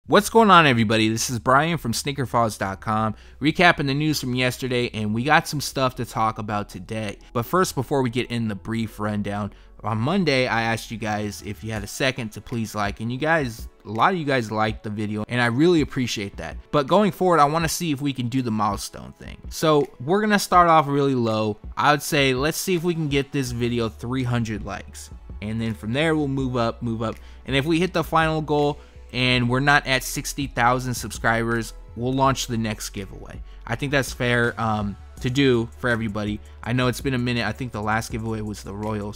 What's going on, everybody? This is Brian from SneakerFiles.com, recapping the news from yesterday, and we got some stuff to talk about today. But first, before we get in the brief rundown, on Monday, I asked you guys if you had a second to please like, and a lot of you guys liked the video, and I really appreciate that. But going forward, I want to see if we can do the milestone thing. So we're going to start off really low. I would say, let's see if we can get this video 300 likes. And then from there, we'll move up. And if we hit the final goal, and we're not at 60,000 subscribers, we'll launch the next giveaway. I think that's fair to do for everybody. I know it's been a minute. I think the last giveaway was the Royal.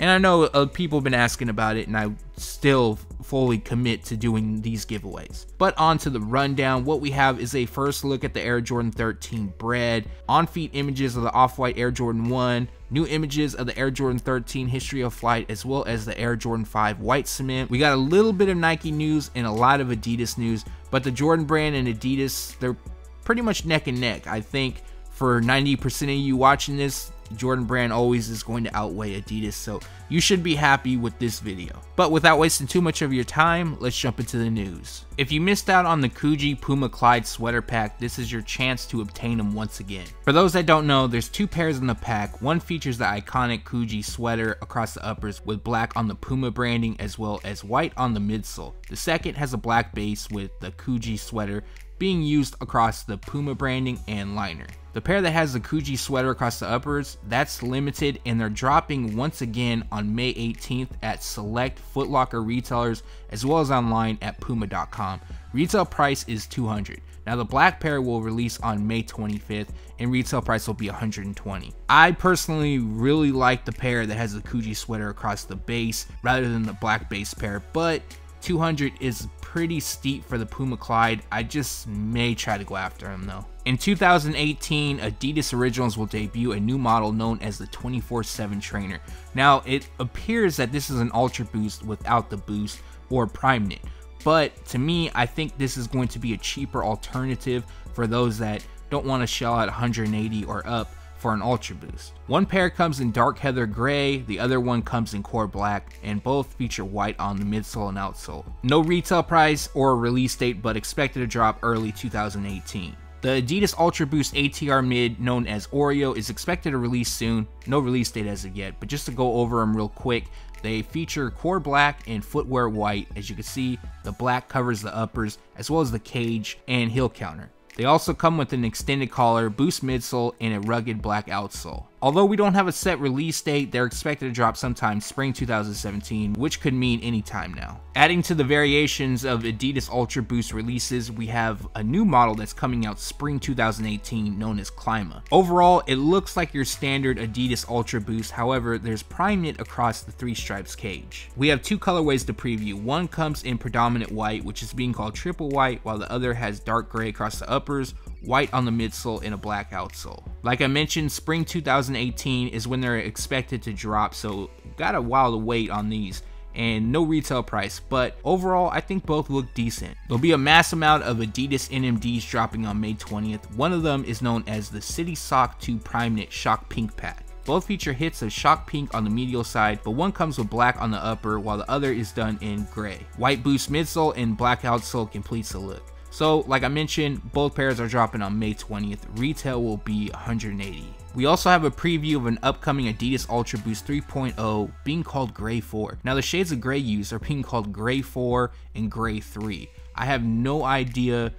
And I know people have been asking about it, and I still fully commit to doing these giveaways. But on to the rundown. What we have is a first look at the Air Jordan 13 Bred, on-feet images of the Off-White Air Jordan 1, new images of the Air Jordan 13 History of Flight, as well as the Air Jordan 5 White Cement. We got a little bit of Nike news and a lot of Adidas news, but the Jordan brand and Adidas, they're pretty much neck and neck. I think for 90% of you watching this, Jordan brand always is going to outweigh Adidas, so you should be happy with this video. But without wasting too much of your time, let's jump into the news. If you missed out on the COOGI Puma Clyde Sweater Pack, this is your chance to obtain them once again. For those that don't know, there's two pairs in the pack. One features the iconic COOGI sweater across the uppers with black on the Puma branding as well as white on the midsole. The second has a black base with the COOGI sweater being used across the Puma branding and liner. The pair that has the COOGI sweater across the uppers, that's limited, and they're dropping once again on May 18th at select Foot Locker retailers as well as online at Puma.com. Retail price is $200. Now the black pair will release on May 25th and retail price will be $120. I personally really like the pair that has the COOGI sweater across the base rather than the black base pair, but $200 is pretty steep for the Puma Clyde. I just may try to go after him though. In 2018, Adidas Originals will debut a new model known as the 24/7 Trainer. Now it appears that this is an Ultra Boost without the boost or prime knit, but to me, I think this is going to be a cheaper alternative for those that don't want to shell out $180 or up for an Ultra Boost. One pair comes in dark heather gray, the other one comes in core black, and both feature white on the midsole and outsole. No retail price or release date, but expected to drop early 2018. The Adidas Ultra Boost ATR Mid, known as Oreo, is expected to release soon. No release date as of yet, but just to go over them real quick, they feature core black and footwear white. As you can see, the black covers the uppers as well as the cage and heel counter. They also come with an extended collar, boost midsole, and a rugged black outsole. Although we don't have a set release date, they're expected to drop sometime spring 2017, which could mean any time now. Adding to the variations of Adidas Ultra Boost releases, we have a new model that's coming out spring 2018 known as CLIMA. Overall, it looks like your standard Adidas Ultra Boost, however, there's prime knit across the three stripes cage. We have two colorways to preview. One comes in predominant white, which is being called triple white, while the other has dark gray across the uppers, white on the midsole, and a black outsole. Like I mentioned, spring 2018 is when they're expected to drop, so got a while to wait on these, and no retail price, but overall I think both look decent. There'll be a mass amount of Adidas NMDs dropping on May 20th. One of them is known as the City Sock 2 Prime Knit Shock Pink Pack. Both feature hits of shock pink on the medial side, but one comes with black on the upper while the other is done in gray. White boost midsole and black outsole completes the look. So, like I mentioned, both pairs are dropping on May 20th. Retail will be $180. We also have a preview of an upcoming Adidas Ultra Boost 3.0 being called Gray 4. Now, the shades of gray used are being called Gray 4 and Gray 3. I have no idea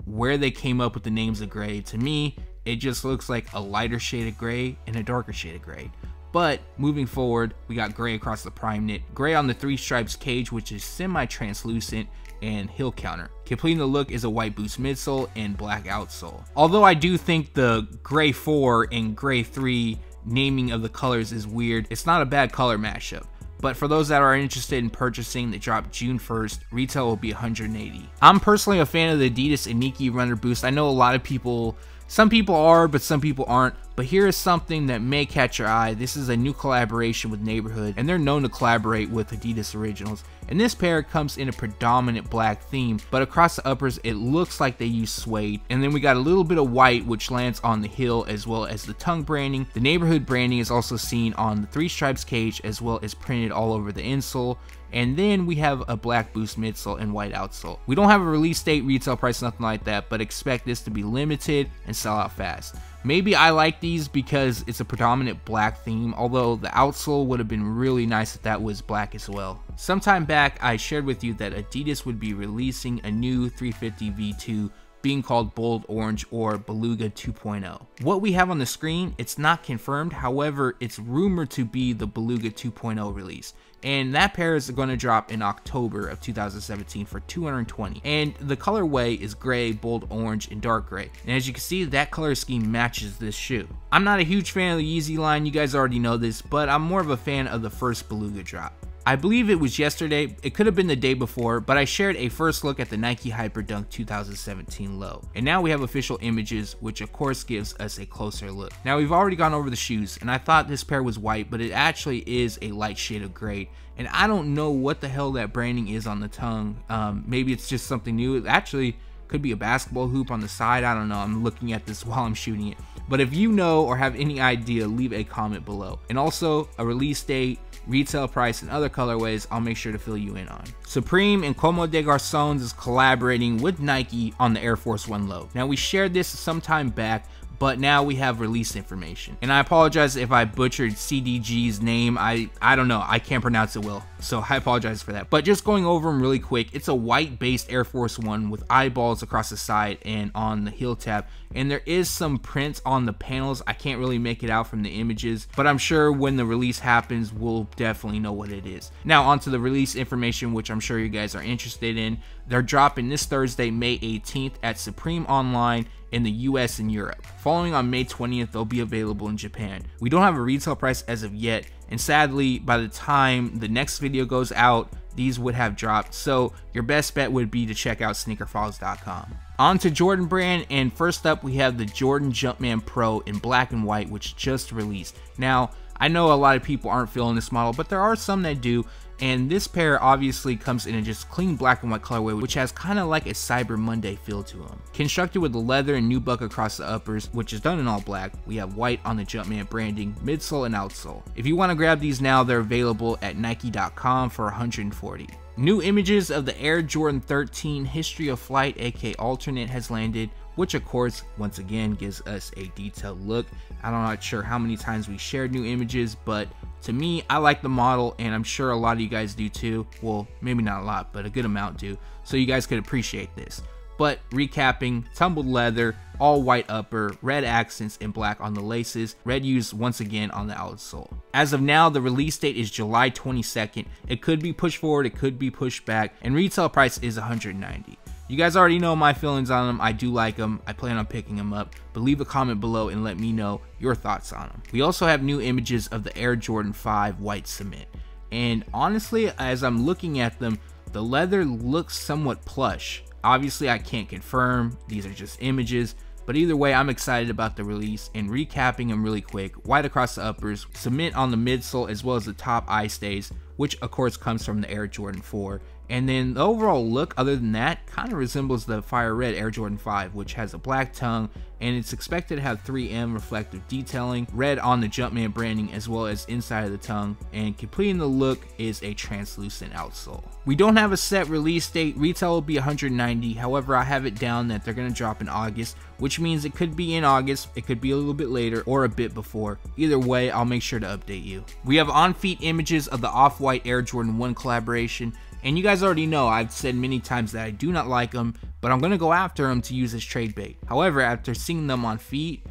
where they came up with the names of gray. To me, it just looks like a lighter shade of gray and a darker shade of gray. But moving forward, we got gray across the prime knit, gray on the three stripes cage, which is semi-translucent, and heel counter. Completing the look is a white boost midsole and black outsole. Although I do think the Gray 4 and Gray 3 naming of the colors is weird, it's not a bad color mashup. But for those that are interested in purchasing, they drop June 1st. Retail will be $180. I'm personally a fan of the Adidas Iniki Runner Boost. I know a lot of people Some people are, but some people aren't. But here is something that may catch your eye. This is a new collaboration with Neighborhood, and they're known to collaborate with Adidas Originals. And this pair comes in a predominant black theme, but across the uppers it looks like they use suede. And then we got a little bit of white which lands on the heel as well as the tongue branding. The Neighborhood branding is also seen on the 3 stripes cage as well as printed all over the insole. And then we have a black boost midsole and white outsole. We don't have a release date, retail price, nothing like that, but expect this to be limited and sell out fast. Maybe I like these because it's a predominant black theme, although the outsole would have been really nice if that was black as well. Sometime back I shared with you that Adidas would be releasing a new 350 V2 being called Bold Orange or Beluga 2.0. What we have on the screen, it's not confirmed, however it's rumored to be the Beluga 2.0 release. And that pair is going to drop in October of 2017 for $220. And the colorway is gray, bold orange, and dark gray. And as you can see, that color scheme matches this shoe. I'm not a huge fan of the YEEZY line, you guys already know this, but I'm more of a fan of the first Beluga drop. I believe it was yesterday, it could have been the day before, but I shared a first look at the Nike Hyperdunk 2017 low. And now we have official images, which of course gives us a closer look. Now we've already gone over the shoes, and I thought this pair was white, but it actually is a light shade of gray. And I don't know what the hell that branding is on the tongue. Maybe it's just something new. It actually could be a basketball hoop on the side, I don't know, I'm looking at this while I'm shooting it. But if you know or have any idea, leave a comment below. And also a release date, retail price, and other colorways I'll make sure to fill you in on. Supreme and Comme des Garçons is collaborating with Nike on the Air Force 1 low. Now we shared this some time back, but now we have release information. And I apologize if I butchered CDG's name. I don't know, I can't pronounce it well, so I apologize for that. But just going over them really quick, it's a white based Air Force 1 with eyeballs across the side and on the heel tab. And there is some prints on the panels. I can't really make it out from the images, but I'm sure when the release happens, we'll definitely know what it is. Now onto the release information, which I'm sure you guys are interested in. They're dropping this Thursday, May 18th at Supreme Online in the US and Europe. Following on May 20th, they'll be available in Japan. We don't have a retail price as of yet, and sadly, by the time the next video goes out, these would have dropped, so your best bet would be to check out SneakerFiles.com. On to Jordan brand, and first up we have the Jordan Jumpman Pro in black and white, which just released. Now, I know a lot of people aren't feeling this model, but there are some that do. And this pair obviously comes in a just clean black and white colorway, which has kind of like a Cyber Monday feel to them. Constructed with the leather and nubuck across the uppers, which is done in all black, we have white on the Jumpman branding, midsole and outsole. If you want to grab these now, they're available at Nike.com for $140. New images of the Air Jordan 13 History of Flight aka alternate has landed, which of course once again gives us a detailed look. I'm not sure how many times we shared new images, but to me, I like the model, and I'm sure a lot of you guys do too. Well, maybe not a lot, but a good amount do, so you guys could appreciate this. But recapping, tumbled leather, all white upper, red accents and black on the laces, red used once again on the outsole. As of now, the release date is July 22nd. It could be pushed forward, it could be pushed back, and retail price is $190. You guys already know my feelings on them. I do like them. I plan on picking them up, but leave a comment below and let me know your thoughts on them. We also have new images of the Air Jordan 5 white cement. And honestly, as I'm looking at them, the leather looks somewhat plush. Obviously, I can't confirm. These are just images. But either way, I'm excited about the release, and recapping them really quick. White across the uppers, cement on the midsole as well as the top eye stays, which of course comes from the Air Jordan 4. And then the overall look, other than that, kind of resembles the fire red Air Jordan 5, which has a black tongue, and it's expected to have 3M reflective detailing, red on the Jumpman branding as well as inside of the tongue, and completing the look is a translucent outsole. We don't have a set release date. Retail will be $190. However, I have it down that they're going to drop in August, which means it could be in August, it could be a little bit later, or a bit before. Either way, I'll make sure to update you. We have on-feet images of the Off-White Air Jordan 1 collaboration. And you guys already know I've said many times that I do not like them, but I'm going to go after them to use as trade bait. However, after seeing them on feet,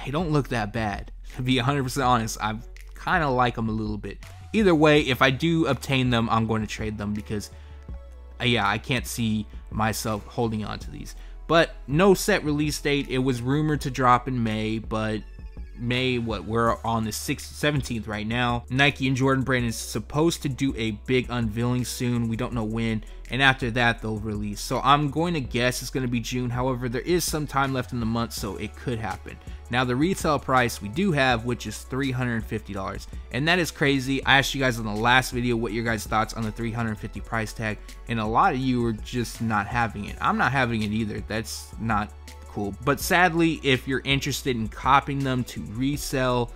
they don't look that bad. To be 100% honest, I kind of like them a little bit. Either way, if I do obtain them, I'm going to trade them because, yeah, I can't see myself holding on to these. But no set release date. It was rumored to drop in May, but May, we're on the 17th right now. Nike and Jordan Brand is supposed to do a big unveiling soon. We don't know when, and after that they'll release. So I'm going to guess it's going to be June. However, there is some time left in the month, so it could happen. Now the retail price we do have, which is $350, and that is crazy. I asked you guys in the last video what your guys' thoughts on the $350 price tag, and a lot of you were just not having it. I'm not having it either. That's not cool. But sadly, if you're interested in copying them to resell,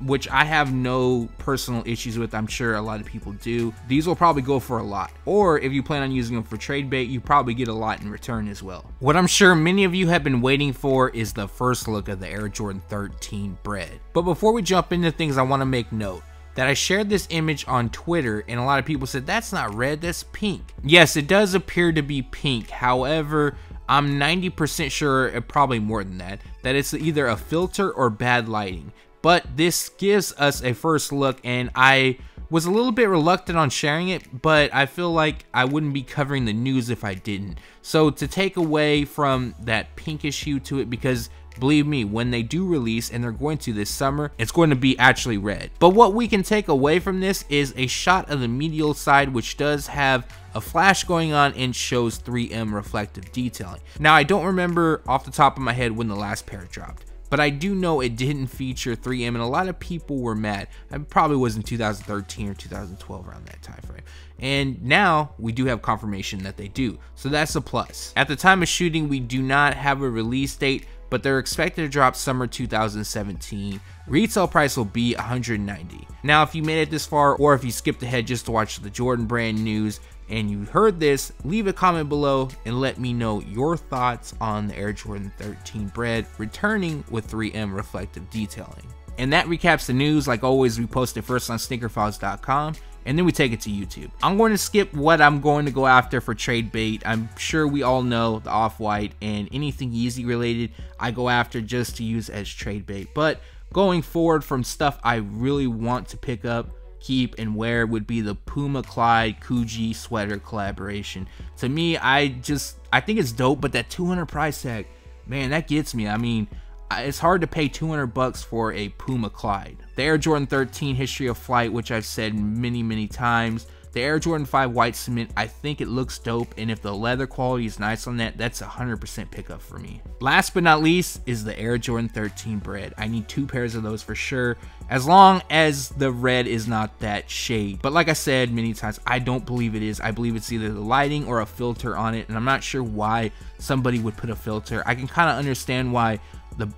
which I have no personal issues with, I'm sure a lot of people do, these will probably go for a lot. Or if you plan on using them for trade bait, you probably get a lot in return as well. What I'm sure many of you have been waiting for is the first look of the Air Jordan 13 Bred. But before we jump into things, I want to make note that I shared this image on Twitter, and a lot of people said that's not red, that's pink. Yes, it does appear to be pink. However, I'm 90% sure, probably more than that, that it's either a filter or bad lighting. But this gives us a first look, and I was a little bit reluctant on sharing it, but I feel like I wouldn't be covering the news if I didn't. So to take away from that pinkish hue to it, because believe me, when they do release, and they're going to this summer, it's going to be actually red. But what we can take away from this is a shot of the medial side, which does have a flash going on and shows 3M reflective detailing. Now, I don't remember off the top of my head when the last pair dropped, but I do know it didn't feature 3M, and a lot of people were mad. It probably was in 2013 or 2012, around that time frame. And now we do have confirmation that they do, so that's a plus. At the time of shooting, we do not have a release date, but they're expected to drop summer 2017. Retail price will be $190. Now, if you made it this far, or if you skipped ahead just to watch the Jordan Brand news and you heard this, leave a comment below and let me know your thoughts on the Air Jordan 13 Bred returning with 3M reflective detailing. And that recaps the news. Like always, we post it first on SneakerFiles.com, and then we take it to YouTube. I'm going to skip what I'm going to go after for trade bait. I'm sure we all know the off-white and anything YEEZY related I go after just to use as trade bait. But going forward, from stuff I really want to pick up, keep, and wear would be the Puma Clyde COOGI sweater collaboration. To me, I think it's dope, but that $200 price tag, man, that gets me. I mean, it's hard to pay $200 for a Puma Clyde. The Air Jordan 13 History of Flight, which I've said many times. The Air Jordan 5 White Cement, I think it looks dope, and if the leather quality is nice on that, that's 100% pickup for me. Last but not least is the Air Jordan 13 Bred. I need 2 pairs of those for sure, as long as the red is not that shade. But like I said many times, I don't believe it is. I believe it's either the lighting or a filter on it, and I'm not sure why somebody would put a filter. I can kind of understand why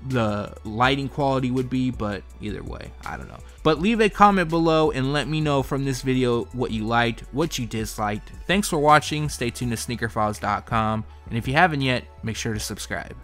the lighting quality would be, but either way, I don't know. But leave a comment below and let me know from this video what you liked, what you disliked. Thanks for watching. Stay tuned to SneakerFiles.com, and if you haven't yet, make sure to subscribe.